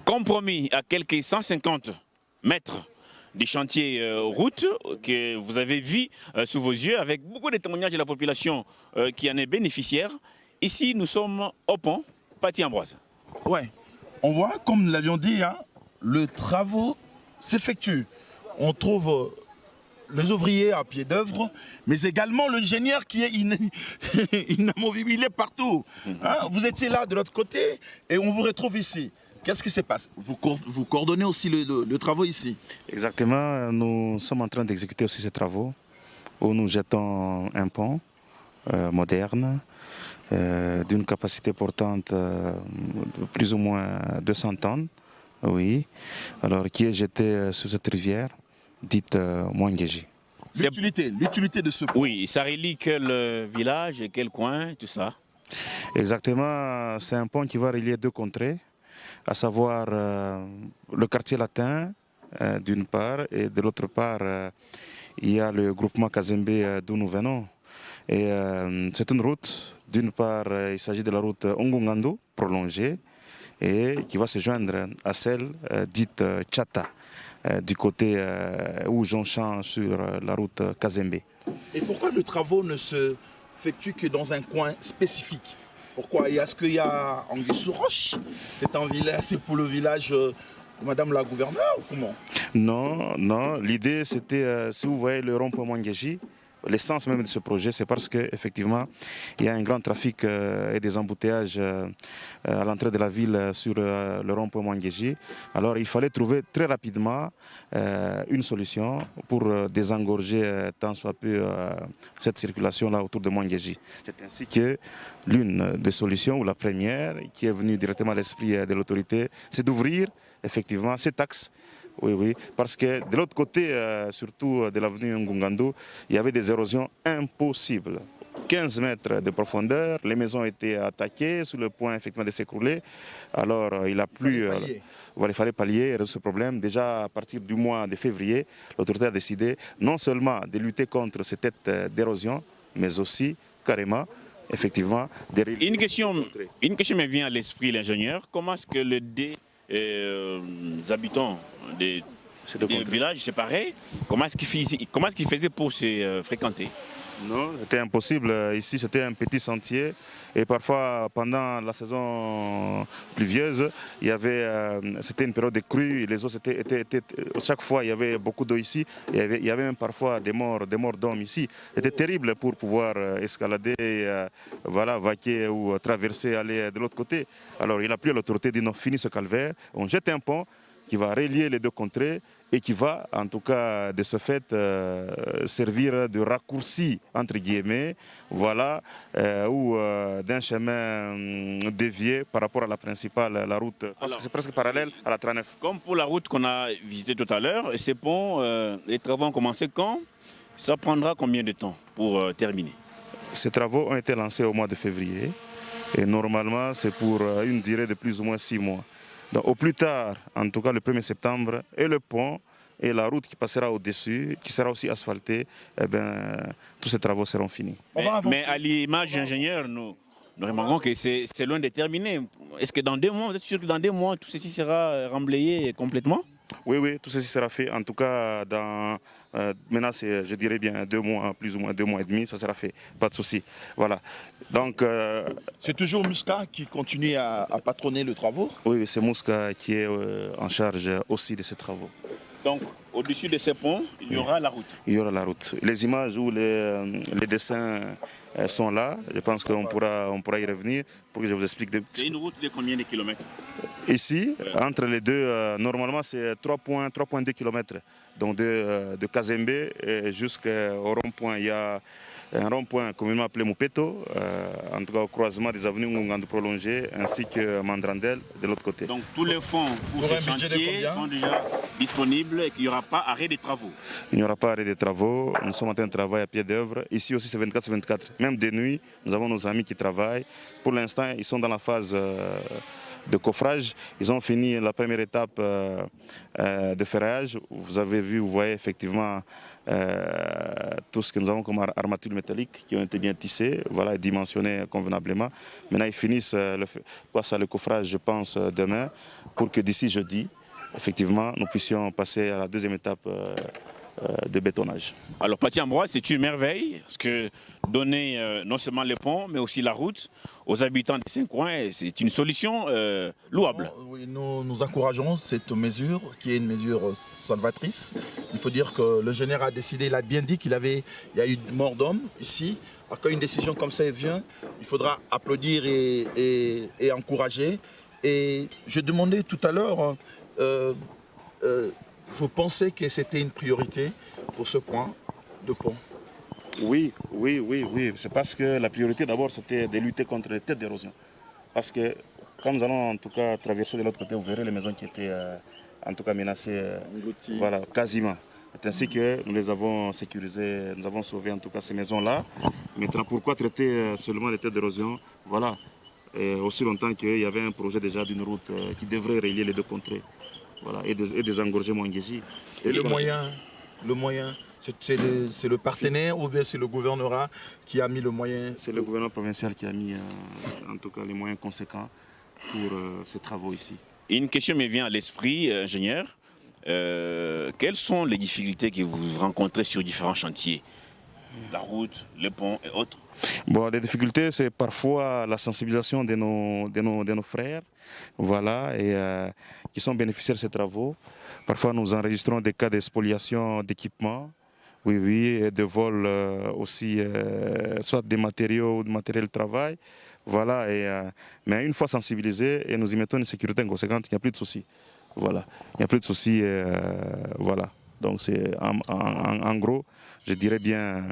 Comme promis, à quelques 150 mètres des chantiers route que vous avez vu sous vos yeux, avec beaucoup de témoignages de la population qui en est bénéficiaire. Ici, nous sommes au pont Paty-Ambroise. Ouais, on voit, comme nous l'avions dit, hein, le travaux s'effectue. On trouve les ouvriers à pied d'œuvre, mais également l'ingénieur qui est inamovible, il est partout. Hein, vous étiez là de l'autre côté et on vous retrouve ici. Qu'est-ce qui se passe? Vous coordonnez aussi le travaux ici? Exactement, nous sommes en train d'exécuter aussi ces travaux où nous jetons un pont moderne d'une capacité portante de plus ou moins 200 tonnes, oui, alors qui est jeté sur cette rivière dite Mwangéji. L'utilité de ce pont. Oui, ça relie quel village et quel coin, tout ça? Exactement, c'est un pont qui va relier deux contrées, à savoir le quartier latin d'une part et de l'autre part il y a le groupement Kazembe d'où nous venons. Et c'est une route, d'une part il s'agit de la route Ngungando prolongée et qui va se joindre à celle dite Tchata du côté où j'enchaîne sur la route Kazembe. Et pourquoi le travaux ne se effectue que dans un coin spécifique? Pourquoi? Est-ce qu'il y a Anguille-sous-Roche? C'est pour le village de Madame la gouverneure ou comment? Non, l'idée c'était, si vous voyez le rond-point Mwangéji, l'essence même de ce projet, c'est parce qu'effectivement, il y a un grand trafic et des embouteillages à l'entrée de la ville sur le rond-point Mwangéji. Alors il fallait trouver très rapidement une solution pour désengorger tant soit peu cette circulation-là autour de Mwangéji. C'est ainsi que l'une des solutions, ou la première, qui est venue directement à l'esprit de l'autorité, c'est d'ouvrir effectivement cet axe. Oui, parce que de l'autre côté, surtout de l'avenue Ngungando, il y avait des érosions impossibles. 15 mètres de profondeur, les maisons étaient attaquées sous le point effectivement de s'écrouler. Alors il fallait pallier ce problème. Déjà à partir du mois de février, l'autorité a décidé non seulement de lutter contre ces têtes d'érosion, mais aussi carrément effectivement Une question me vient à l'esprit, l'ingénieur. Comment est-ce que habitants des villages séparés, comment est-ce qu'ils faisaient pour se fréquenter? Non, c'était impossible. Ici, c'était un petit sentier. Et parfois, pendant la saison pluvieuse, c'était une période de crue. Les eaux chaque fois, il y avait beaucoup d'eau ici. Il y avait même parfois des morts d'hommes ici. C'était terrible pour pouvoir escalader, vaquer ou traverser, aller de l'autre côté. Alors, il a plu à l'autorité de dire non, fini ce calvaire. On jette un pont qui va relier les deux contrées et qui va, en tout cas, de ce fait, servir de raccourci, entre guillemets, ou d'un chemin dévié par rapport à la principale, la route, parce que c'est presque parallèle à la 39. Comme pour la route qu'on a visitée tout à l'heure, ces ponts, les travaux ont commencé quand? Ça prendra combien de temps pour terminer? Ces travaux ont été lancés au mois de février, et normalement, c'est pour une durée de plus ou moins 6 mois. Donc, au plus tard, en tout cas le 1er septembre, et le pont et la route qui passera au-dessus, qui sera aussi asphaltée, tous ces travaux seront finis. Mais à l'image d'ingénieur, nous remarquons que c'est loin de terminer. Est-ce que dans 2 mois, vous êtes sûr que dans 2 mois, tout ceci sera remblayé complètement? Oui, tout ceci sera fait. En tout cas, maintenant, je dirais bien 2 mois, plus ou moins 2 mois et demi, ça sera fait. Pas de souci. Voilà. Donc, c'est toujours Mouska qui continue à patronner les travaux? Oui, c'est Mouska qui est en charge aussi de ces travaux. Donc, au-dessus de ces ponts, il y aura la route? Il y aura la route. Les images ou les dessins sont là. Je pense qu'on pourra y revenir pour que je vous explique. C'est une route de combien de kilomètres? Ici, entre les deux, normalement c'est 3,2 km. Donc de Kazembe jusqu'au rond-point. Il y a un rond-point communément appelé Mupeto, en tout cas au croisement des avenues Ngungando prolongées, ainsi que Mandrandel de l'autre côté. Donc tous les fonds pour ces chantiers sont déjà disponibles et qu'il n'y aura pas arrêt des travaux? Il n'y aura pas arrêt des travaux. Nous sommes en train de travailler à pied d'œuvre. Ici aussi c'est 24/24. Même de nuit, nous avons nos amis qui travaillent. Pour l'instant, ils sont dans la phase de coffrage. Ils ont fini la première étape de ferraillage. Vous avez vu, vous voyez effectivement tout ce que nous avons comme armatures métalliques qui ont été bien tissées, voilà, et dimensionnées convenablement. Maintenant, ils finissent le coffrage, je pense, demain, pour que d'ici jeudi, effectivement, nous puissions passer à la deuxième étape de bétonnage. Alors, Pathé Ambroise, c'est une merveille, parce que donner non seulement les ponts, mais aussi la route aux habitants des 5 coins, c'est une solution louable. Oui, nous encourageons cette mesure, qui est une mesure salvatrice. Il faut dire que le général a décidé, il a bien dit qu'il y a eu mort d'homme ici. Quand une décision comme ça vient, il faudra applaudir et encourager. Et je demandais tout à l'heure, je pensais que c'était une priorité pour ce point de pont. Oui. C'est parce que la priorité d'abord c'était de lutter contre les têtes d'érosion. Parce que quand nous allons en tout cas traverser de l'autre côté, vous verrez les maisons qui étaient en tout cas menacées, voilà, quasiment. C'est ainsi que nous les avons sécurisées, nous avons sauvé en tout cas ces maisons-là. Maintenant, pourquoi traiter seulement les têtes d'érosion? Voilà. Et aussi longtemps qu'il y avait un projet déjà d'une route qui devrait relier les deux contrées. Voilà, et désengorger Mwangeji. Et le moyen, c'est le partenaire ou bien c'est le gouvernorat qui a mis le moyen? C'est le gouvernement provincial qui a mis en tout cas les moyens conséquents pour ces travaux ici. Une question me vient à l'esprit, ingénieur. Quelles sont les difficultés que vous rencontrez sur différents chantiers? La route, les ponts et autres? Bon, les difficultés, c'est parfois la sensibilisation de nos frères, voilà, et qui sont bénéficiaires de ces travaux. Parfois, nous enregistrons des cas de spoliation d'équipements, oui, et de vol aussi, soit des matériaux ou de matériel de travail. Voilà, mais une fois sensibilisés et nous y mettons une sécurité conséquente, il n'y a plus de soucis. Voilà, il n'y a plus de soucis, voilà. Donc, c'est en gros, je dirais bien,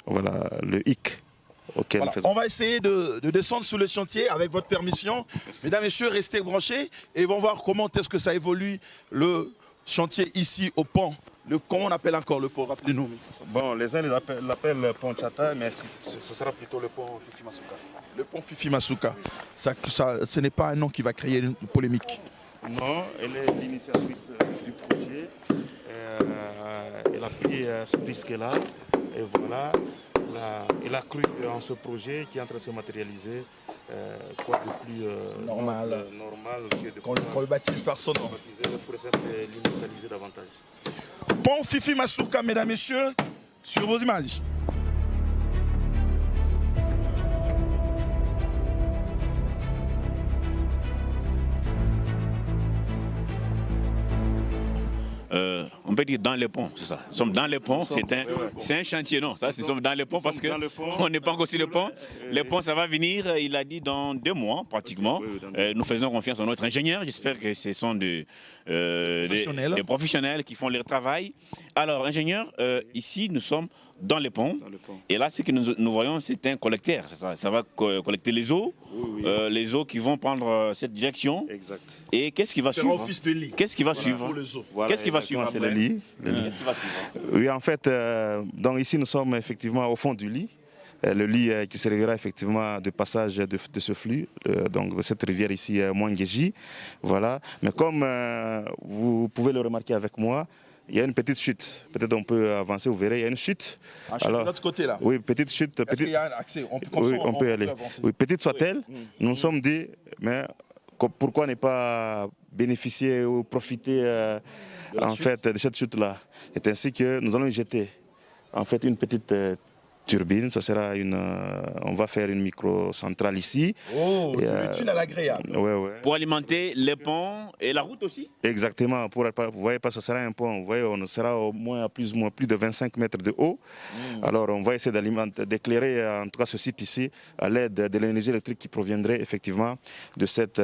voilà, le hic. Voilà. On va essayer de descendre sous le chantier avec votre permission. Merci. Mesdames, Messieurs, restez branchés et vont voir comment est-ce que ça évolue le chantier ici au pont. Comment on appelle encore le pont? Rappelez-nous. Bon, les uns l'appellent pont Tchata, mais ce sera plutôt le pont Fifi Masuka. Le pont Fifi Masuka. Ce n'est pas un nom qui va créer une polémique. Non, elle est l'initiatrice du projet. Elle a pris ce risque-là. Et voilà. Il a cru en ce projet qui est en train de se matérialiser. Quoi de plus normal que qu'on le baptise par son nom. Pour essayer de l'immortaliser davantage. Pont Fifi Masuka, mesdames, messieurs, sur vos images. On peut dire dans les ponts, c'est ça. Nous sommes dans les ponts, c'est un chantier, non? Ça, nous sommes dans les ponts parce qu'on n'est pas encore sur le pont. Les ponts, ça va venir, il a dit, dans 2 mois pratiquement. Nous faisons confiance à notre ingénieur. J'espère que ce sont des professionnels qui font leur travail. Alors, ingénieur, ici, nous sommes dans les ponts. Et là, ce que nous voyons, c'est un collecteur. Ça va collecter les eaux, les eaux qui vont prendre cette direction. Exact. Et qu'est-ce qui va suivre? Office de lit. Qu'est-ce qui va suivre? Voilà, qu'est-ce qui va suivre? C'est le lit. Qu'est-ce qui va suivre? Oui, en fait, donc ici, nous sommes effectivement au fond du lit. Le lit qui servira effectivement de passage de ce flux, donc de cette rivière ici, Mwangeji. Voilà. Mais comme vous pouvez le remarquer avec moi, il y a une petite chute. Peut-être on peut avancer, vous verrez, il y a une chute. Alors, de l'autre côté là. Oui, petite chute. Est-ce qu'il y a un accès? On peut y aller. Oui, petite soit-elle, nous nous sommes dit, mais pourquoi ne pas bénéficier ou profiter en fait de cette chute-là? C'est ainsi que nous allons y jeter en fait une petite turbine. Ça sera on va faire une micro-centrale ici. Oh, l'utile à l'agréable. Ouais. Pour alimenter les ponts et la route aussi? Exactement. Vous voyez pas, ce sera un pont. Vous voyez, on sera au moins à plus de 25 mètres de haut. Alors, on va essayer d'éclairer en tout cas ce site ici à l'aide de l'énergie électrique qui proviendrait effectivement de cette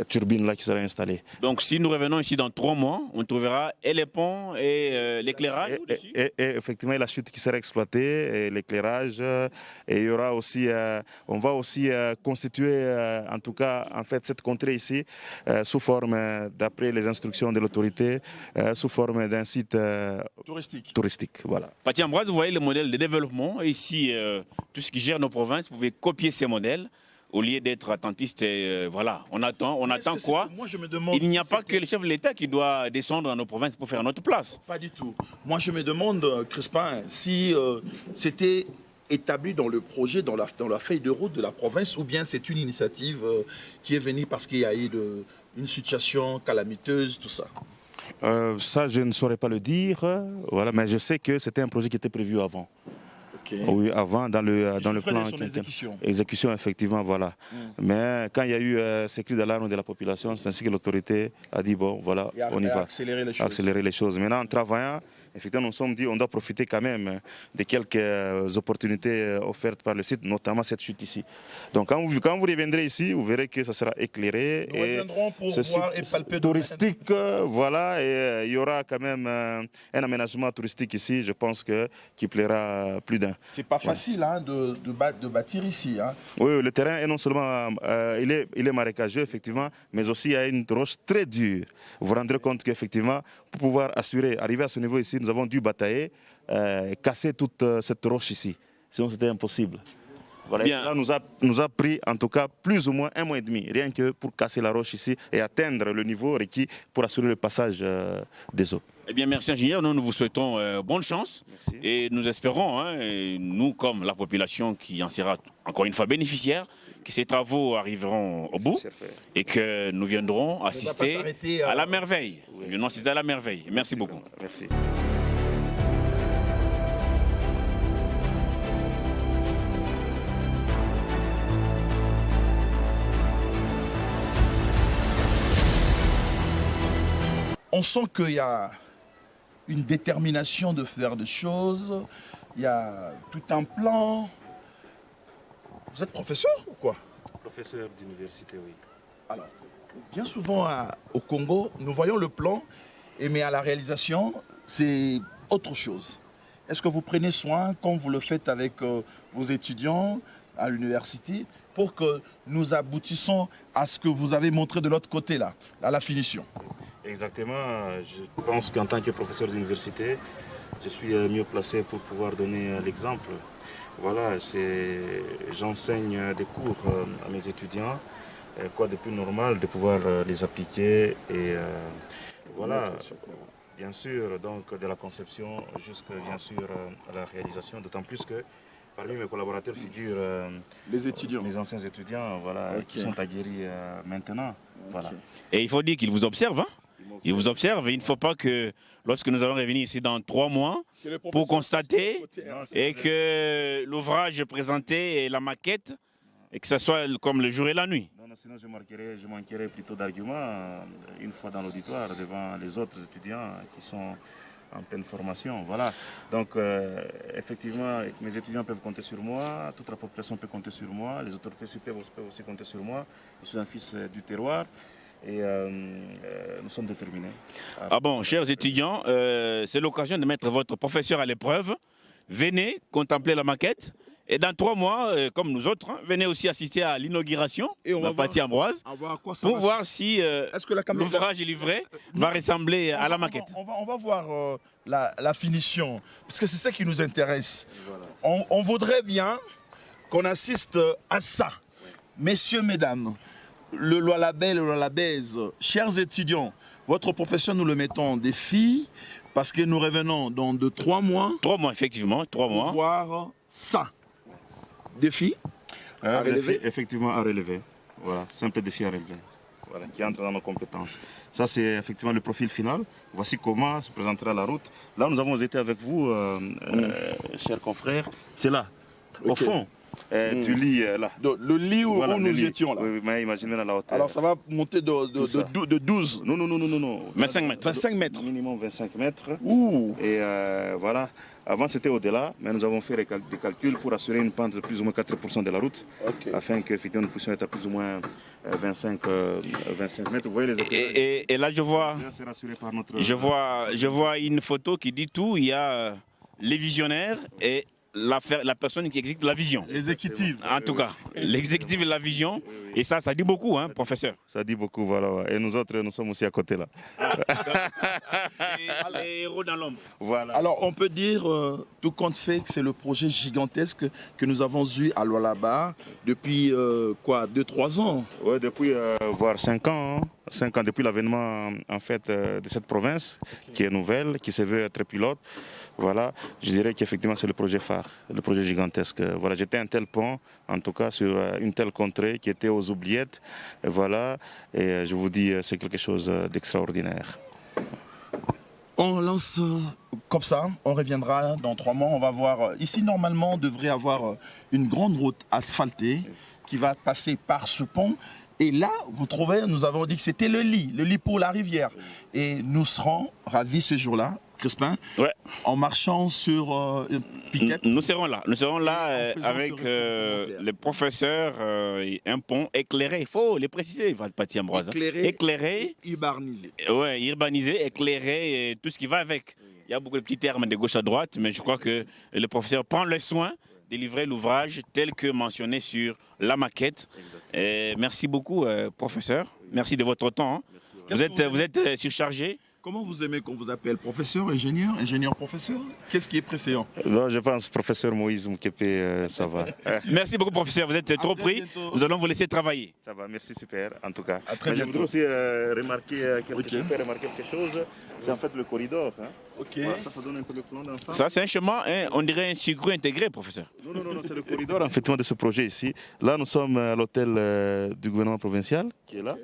turbine-là qui sera installée. Donc, si nous revenons ici dans 3 mois, on trouvera et les ponts et l'éclairage au-dessus. Et effectivement, la chute qui sera exploitée, et l'éclairage, et il y aura aussi, on va aussi constituer en tout cas en fait cette contrée ici sous forme, d'après les instructions de l'autorité, sous forme d'un site touristique. Voilà. Pathé Ambroise, vous voyez le modèle de développement. Ici, tout ce qui gère nos provinces, vous pouvez copier ces modèles. au lieu d'être attentiste, voilà, on attend quoi? Moi, je me demande Il n'y a si pas que le chef de l'État qui doit descendre dans nos provinces pour faire notre place. Pas du tout. Moi, je me demande, Crispin, si c'était établi dans le projet, dans la feuille de route de la province, ou bien c'est une initiative qui est venue parce qu'il y a eu une situation calamiteuse, tout ça. Ça, je ne saurais pas le dire, voilà, mais je sais que c'était un projet qui était prévu avant. Okay. Oui, avant, dans le plan. De son exécution. Exécution, effectivement, voilà. Mais quand il y a eu ces cris d'alarme de la population, c'est ainsi que l'autorité a dit, bon, voilà, on y va. Accélérer les choses. Maintenant, en travaillant, effectivement, nous nous sommes dit, on doit profiter quand même de quelques opportunités offertes par le site, notamment cette chute ici. Donc, quand vous reviendrez ici, vous verrez que ça sera éclairé. Nous reviendrons pour voir et palper. Touristique, voilà, et il y aura quand même un aménagement touristique ici, je pense qui plaira plus d'un. C'est pas facile hein, de bâtir ici. Hein. Oui, le terrain est non seulement il est marécageux, effectivement, mais aussi il y a une roche très dure. Vous vous rendrez compte qu'effectivement, pour pouvoir arriver à ce niveau ici, nous avons dû batailler, casser toute cette roche ici. Sinon, c'était impossible. Voilà, cela nous a pris en tout cas plus ou moins 1 mois et demi, rien que pour casser la roche ici et atteindre le niveau requis pour assurer le passage des eaux. Eh bien, merci ingénieur, nous vous souhaitons bonne chance. Merci. Et nous espérons, hein, nous comme la population qui en sera encore une fois bénéficiaire, que ces travaux arriveront au bout et que nous viendrons assister à la merveille. Oui. Nous viendrons assister à la merveille. Merci beaucoup. Merci. On sent qu'il y a une détermination de faire des choses, il y a tout un plan. Vous êtes professeur ou quoi? Professeur d'université, oui. Alors, bien souvent au Congo, nous voyons le plan, mais à la réalisation, c'est autre chose. Est-ce que vous prenez soin, comme vous le faites avec vos étudiants à l'université, pour que nous aboutissions à ce que vous avez montré de l'autre côté, là, à la finition? Exactement. Je pense qu'en tant que professeur d'université, je suis mieux placé pour pouvoir donner l'exemple. Voilà, j'enseigne des cours à mes étudiants. Quoi de plus normal de pouvoir les appliquer et voilà, bien sûr, donc de la conception jusqu'à bien sûr à la réalisation, d'autant plus que parmi mes collaborateurs figurent les étudiants, mes anciens étudiants, voilà, qui sont aguerris maintenant. Voilà. Et il faut dire qu'ils vous observent, hein? Ils vous observent et il ne faut pas que, lorsque nous allons revenir ici dans 3 mois, pour constater et que l'ouvrage présenté et la maquette, et que ce soit comme le jour et la nuit. Non, sinon je manquerais plutôt d'arguments une fois dans l'auditoire devant les autres étudiants qui sont en pleine formation. Voilà. Donc, effectivement, mes étudiants peuvent compter sur moi, toute la population peut compter sur moi, les autorités peuvent aussi compter sur moi. Je suis un fils du terroir. Et nous sommes déterminés. Ah bon, chers étudiants, c'est l'occasion de mettre votre professeur à l'épreuve. Venez contempler la maquette. Et dans 3 mois, comme nous autres, hein, venez aussi assister à l'inauguration de la Paty Ambroise pour voir si l'ouvrage livré va ressembler à la maquette. On va voir la finition, parce que c'est ça qui nous intéresse. Voilà. On voudrait bien qu'on assiste à ça. Messieurs, mesdames, le Lualabé, le Lualabèze, chers étudiants, votre professeur, nous le mettons en défi parce que nous revenons dans 3 mois. 3 mois, effectivement, 3 mois. Pour voir ça. Défi à relever. Effectivement, à relever. Voilà, simple défi à relever. Voilà, qui entre dans nos compétences. Ça, c'est effectivement le profil final. Voici comment se présentera la route. Là, nous avons été avec vous, chers confrères. C'est là, au fond. Du lit là. Le lit où, voilà, nous étions là. Oui, mais imaginez la hauteur. Alors ça va monter de 12. Non. 25 mètres. 25 mètres. Minimum 25 mètres. Ouh. Et voilà. Avant c'était au-delà, mais nous avons fait des calculs pour assurer une pente de plus ou moins 4% de la route, afin que nous puissions être à plus ou moins 25 mètres. Vous voyez les hôtels. Et là je vois une photo qui dit tout. Il y a les visionnaires et la personne qui exécute la vision. L'exécutif. En tout cas, l'exécutif et la vision. Et ça dit beaucoup, hein, professeur. Ça dit beaucoup, voilà. Et nous autres, nous sommes aussi à côté là. Les héros dans l'ombre. Voilà. Alors, on peut dire, tout compte fait, que c'est le projet gigantesque que nous avons eu à Lualaba depuis, 2-3 ans. Ouais, depuis voire 5 ans. 5 ans depuis l'avènement en fait de cette province qui est nouvelle, qui se veut être pilote. Voilà, je dirais qu'effectivement c'est le projet phare, le projet gigantesque. Voilà, j'étais un tel pont, en tout cas sur une telle contrée qui était aux oubliettes. Et voilà, et je vous dis c'est quelque chose d'extraordinaire. On lance comme ça, on reviendra dans 3 mois, on va voir. Ici, normalement, on devrait avoir une grande route asphaltée qui va passer par ce pont. Et là, vous trouvez, nous avons dit que c'était le lit pour la rivière. Et nous serons ravis ce jour-là, Crispin, Ouais. en marchant sur Piquet. Nous serons là En faisant avec ce les professeurs, un pont éclairé, il faut les préciser, Paty Ambroise. Éclairé, Urbanisé. ouais, urbanisé, éclairé, et tout ce qui va avec. Il y a beaucoup de petits termes de gauche à droite, mais je crois que le professeur prend le soin de livrer l'ouvrage tel que mentionné sur la maquette. Et merci beaucoup, professeur. Merci de votre temps. Hein. Vous êtes surchargé. Comment vous aimez qu'on vous appelle? Professeur, ingénieur, professeur? Qu'est-ce qui est précédent? Non, je pense professeur Moïse Moukepe, ça va. Merci beaucoup, professeur. Vous êtes trop pris. bientôt. Nous allons vous laisser travailler. Ça va, merci, super, en tout cas. À très Mais je bientôt. voudrais aussi remarquer quelque chose. C'est en fait le corridor. Hein. Ok. Voilà, ça donne un peu le plan d'ensemble. Ça, c'est un chemin, hein, on dirait un circuit intégré, professeur. Non, c'est le corridor effectivement de ce projet ici. Là, nous sommes à l'hôtel du gouvernement provincial qui est là.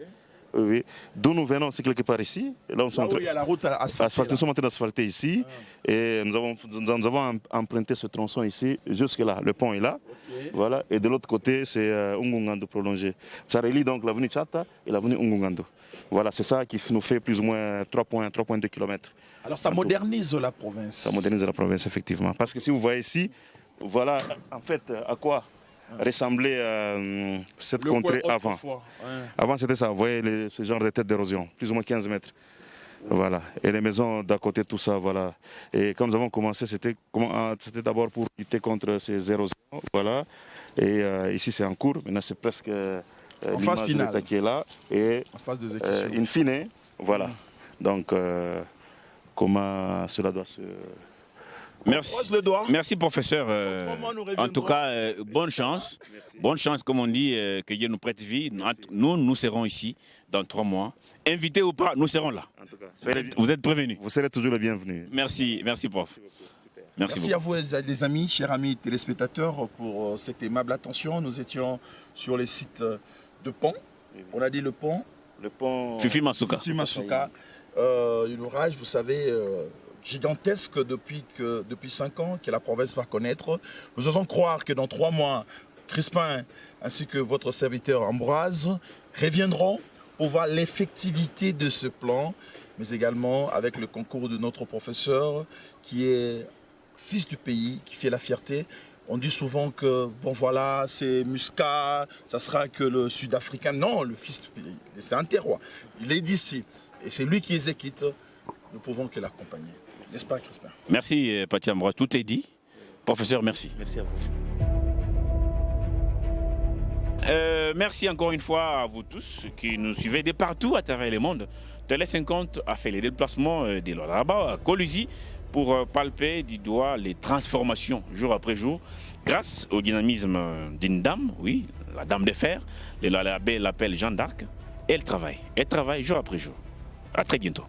Oui. D'où nous venons, c'est quelque part ici. Et là, Il y a la route asphaltée. Nous sommes en train d'asphalter ici. Et nous avons emprunté ce tronçon ici, jusque là. Le pont est là. Okay. Voilà. Et de l'autre côté, c'est Ungungando prolongé. Ça relie donc l'avenue Chata et l'avenue Ungungando. Voilà, c'est ça qui nous fait plus ou moins 3,2 km. Alors ça modernise la province. Ça modernise la province, effectivement. Parce que si vous voyez ici, voilà en fait à quoi ressemblait cette contrée avant. Avant c'était ça, vous voyez ce genre de tête d'érosion, plus ou moins 15 mètres. Voilà. Et les maisons d'à côté, tout ça, voilà. Et quand nous avons commencé, c'était d'abord pour lutter contre ces érosions. Voilà. Et ici c'est en cours, maintenant c'est presque en phase finale qui est là. Et en phase d'exécution. In fine, voilà. Donc comment cela doit se... Merci professeur. En tout cas, bonne chance. Merci. Bonne chance, comme on dit, que Dieu nous prête vie. Nous serons ici dans 3 mois. Invités ou pas, nous serons là. En tout cas, vous êtes prévenus. Vous serez toujours le bienvenu. Merci prof. Merci à vous les amis, chers amis téléspectateurs, pour cette aimable attention. Nous étions sur les sites de pont. On a dit le pont. Le pont Fifi Masuka. Une ouvrage, vous savez... gigantesque depuis 5 ans que la province va connaître. Nous osons croire que dans 3 mois, Crispin ainsi que votre serviteur Ambroise reviendront pour voir l'effectivité de ce plan, mais également avec le concours de notre professeur qui est fils du pays, qui fait la fierté. On dit souvent que, bon voilà, c'est Muscat, ça sera que le Sud-Africain. Non, le fils du pays, c'est un terroir. Il est d'ici. Et c'est lui qui exécute. Nous pouvons que l'accompagner. N'est-ce pas, Crispin? Merci, Paty Ambroise. Tout est dit. Professeur, merci. Merci à vous. Merci encore une fois à vous tous qui nous suivez de partout à travers le monde. Télé 50 a fait les déplacements de Lualaba à Coluzi pour palper du doigt les transformations jour après jour grâce au dynamisme d'une dame, oui, la dame de fer. Le Lualaba l'appelle Jeanne d'Arc. Elle travaille jour après jour. À très bientôt.